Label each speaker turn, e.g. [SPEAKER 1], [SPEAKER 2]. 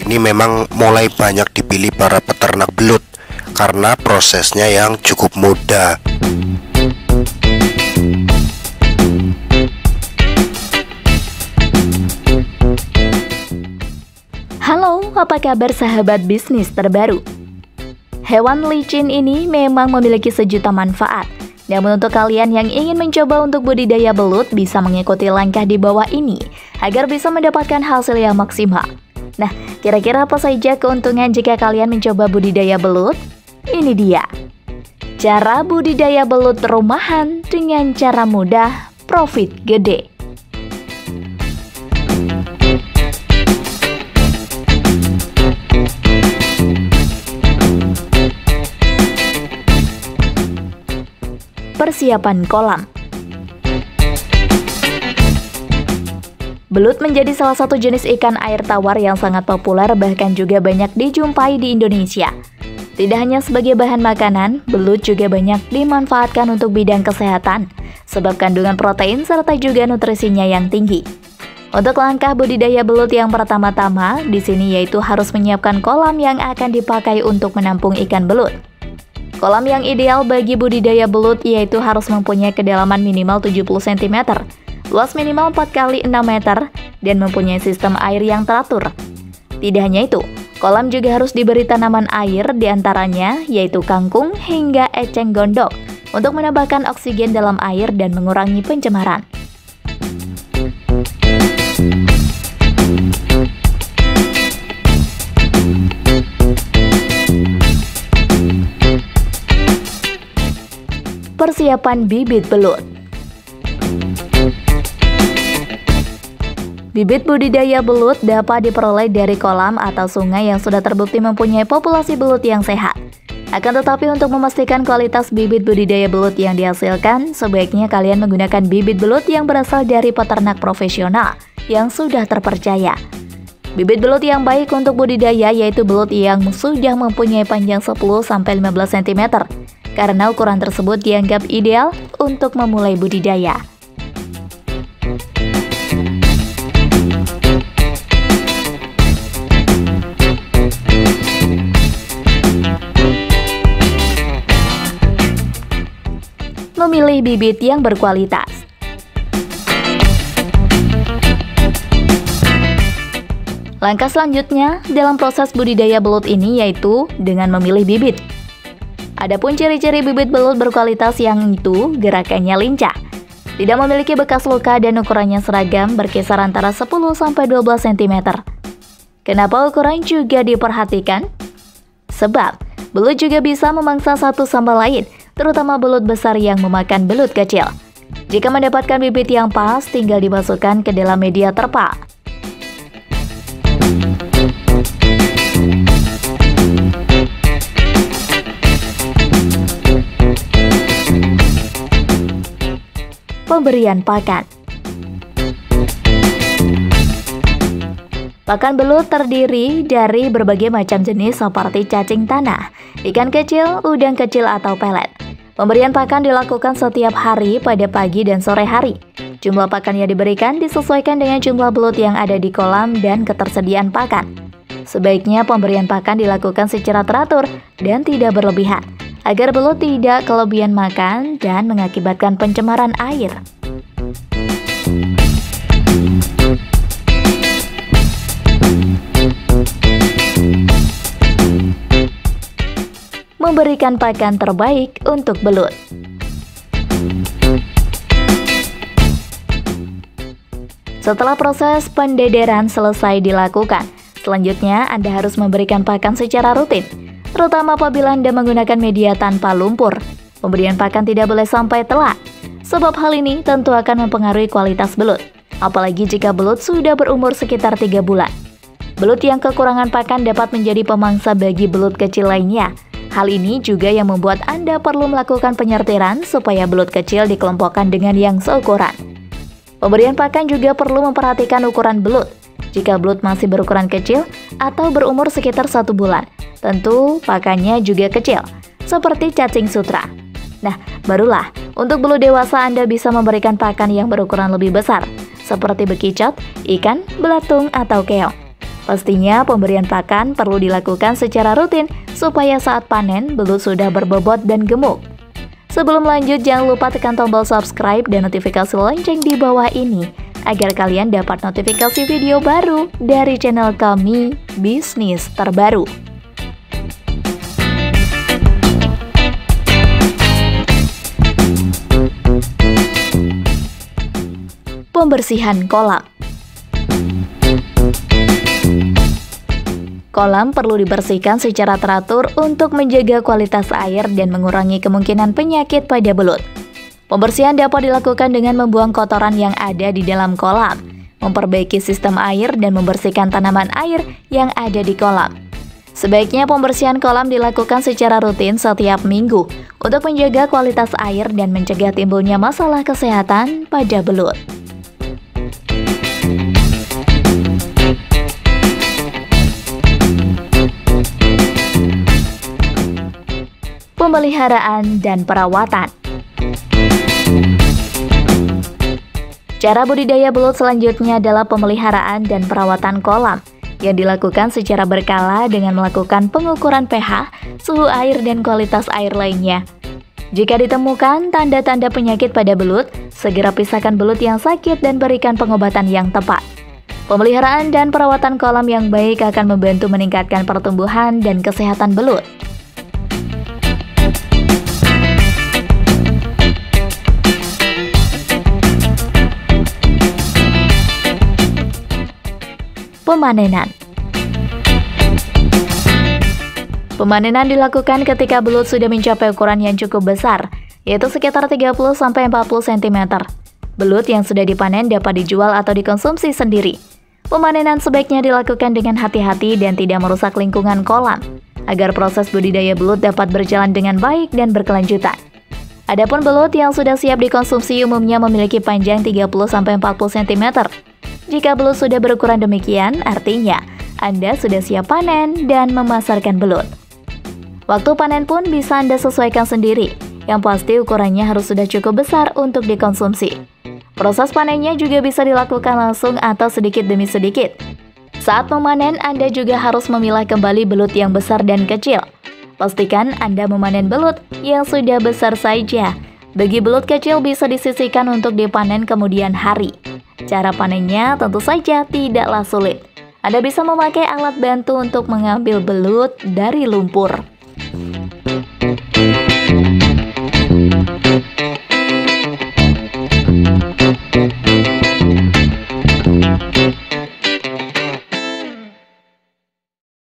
[SPEAKER 1] ini memang mulai banyak dipilih para peternak belut karena prosesnya yang cukup mudah.
[SPEAKER 2] Halo, apa kabar sahabat bisnis terbaru? Hewan licin ini memang memiliki sejuta manfaat. Namun untuk kalian yang ingin mencoba untuk budidaya belut bisa mengikuti langkah di bawah ini agar bisa mendapatkan hasil yang maksimal. Nah, kira-kira apa saja keuntungan jika kalian mencoba budidaya belut? Ini dia. Cara budidaya belut rumahan dengan cara mudah, profit gede. Persiapan kolam. Belut menjadi salah satu jenis ikan air tawar yang sangat populer bahkan juga banyak dijumpai di Indonesia. Tidak hanya sebagai bahan makanan, belut juga banyak dimanfaatkan untuk bidang kesehatan, sebab kandungan protein serta juga nutrisinya yang tinggi. Untuk langkah budidaya belut yang pertama-tama, di sini yaitu harus menyiapkan kolam yang akan dipakai untuk menampung ikan belut. Kolam yang ideal bagi budidaya belut yaitu harus mempunyai kedalaman minimal 70 cm, luas minimal 4 x 6 meter, dan mempunyai sistem air yang teratur. Tidak hanya itu, kolam juga harus diberi tanaman air diantaranya yaitu kangkung hingga eceng gondok untuk menambahkan oksigen dalam air dan mengurangi pencemaran. Persiapan bibit belut. Bibit budidaya belut dapat diperoleh dari kolam atau sungai yang sudah terbukti mempunyai populasi belut yang sehat. Akan tetapi untuk memastikan kualitas bibit budidaya belut yang dihasilkan, sebaiknya kalian menggunakan bibit belut yang berasal dari peternak profesional yang sudah terpercaya. Bibit belut yang baik untuk budidaya yaitu belut yang sudah mempunyai panjang 10-15 cm. Karena ukuran tersebut dianggap ideal untuk memulai budidaya. Memilih bibit yang berkualitas. Langkah selanjutnya dalam proses budidaya belut ini yaitu dengan memilih bibit. Adapun ciri-ciri bibit belut berkualitas yang itu gerakannya lincah, tidak memiliki bekas luka dan ukurannya seragam berkisar antara 10-12 cm. Kenapa ukuran juga diperhatikan? Sebab belut juga bisa memangsa satu sama lain, terutama belut besar yang memakan belut kecil. Jika mendapatkan bibit yang pas, tinggal dimasukkan ke dalam media terpal. Pemberian pakan. Pakan belut terdiri dari berbagai macam jenis seperti cacing tanah, ikan kecil, udang kecil atau pelet. Pemberian pakan dilakukan setiap hari pada pagi dan sore hari. Jumlah pakan yang diberikan disesuaikan dengan jumlah belut yang ada di kolam dan ketersediaan pakan. Sebaiknya pemberian pakan dilakukan secara teratur dan tidak berlebihan, agar belut tidak kelebihan makan dan mengakibatkan pencemaran air. Memberikan pakan terbaik untuk belut. Setelah proses pendederan selesai dilakukan, selanjutnya Anda harus memberikan pakan secara rutin, terutama apabila Anda menggunakan media tanpa lumpur. Pemberian pakan tidak boleh sampai telat, sebab hal ini tentu akan mempengaruhi kualitas belut, apalagi jika belut sudah berumur sekitar 3 bulan. Belut yang kekurangan pakan dapat menjadi pemangsa bagi belut kecil lainnya. Hal ini juga yang membuat Anda perlu melakukan penyertiran supaya belut kecil dikelompokkan dengan yang seukuran. Pemberian pakan juga perlu memperhatikan ukuran belut. Jika belut masih berukuran kecil atau berumur sekitar 1 bulan, tentu pakannya juga kecil, seperti cacing sutra. Nah, barulah untuk belut dewasa Anda bisa memberikan pakan yang berukuran lebih besar, seperti bekicot, ikan, belatung, atau keong. Pastinya pemberian pakan perlu dilakukan secara rutin supaya saat panen belut sudah berbobot dan gemuk. Sebelum lanjut, jangan lupa tekan tombol subscribe dan notifikasi lonceng di bawah ini agar kalian dapat notifikasi video baru dari channel kami, Bisnis Terbaru. Pembersihan kolam. Kolam perlu dibersihkan secara teratur untuk menjaga kualitas air dan mengurangi kemungkinan penyakit pada belut. Pembersihan dapat dilakukan dengan membuang kotoran yang ada di dalam kolam, memperbaiki sistem air, dan membersihkan tanaman air yang ada di kolam. Sebaiknya pembersihan kolam dilakukan secara rutin setiap minggu untuk menjaga kualitas air dan mencegah timbulnya masalah kesehatan pada belut. Pemeliharaan dan perawatan. Cara budidaya belut selanjutnya adalah pemeliharaan dan perawatan kolam yang dilakukan secara berkala dengan melakukan pengukuran pH, suhu air, dan kualitas air lainnya. Jika ditemukan tanda-tanda penyakit pada belut, segera pisahkan belut yang sakit dan berikan pengobatan yang tepat. Pemeliharaan dan perawatan kolam yang baik akan membantu meningkatkan pertumbuhan dan kesehatan belut. Pemanenan. Pemanenan dilakukan ketika belut sudah mencapai ukuran yang cukup besar, yaitu sekitar 30-40 cm. Belut yang sudah dipanen dapat dijual atau dikonsumsi sendiri. Pemanenan sebaiknya dilakukan dengan hati-hati dan tidak merusak lingkungan kolam, agar proses budidaya belut dapat berjalan dengan baik dan berkelanjutan. Adapun belut yang sudah siap dikonsumsi umumnya memiliki panjang 30-40 cm. Jika belut sudah berukuran demikian, artinya Anda sudah siap panen dan memasarkan belut. Waktu panen pun bisa Anda sesuaikan sendiri, yang pasti ukurannya harus sudah cukup besar untuk dikonsumsi. Proses panennya juga bisa dilakukan langsung atau sedikit demi sedikit. Saat memanen, Anda juga harus memilah kembali belut yang besar dan kecil. Pastikan Anda memanen belut yang sudah besar saja. Bagi belut kecil bisa disisihkan untuk dipanen kemudian hari. Cara panennya tentu saja tidaklah sulit. Anda bisa memakai alat bantu untuk mengambil belut dari lumpur.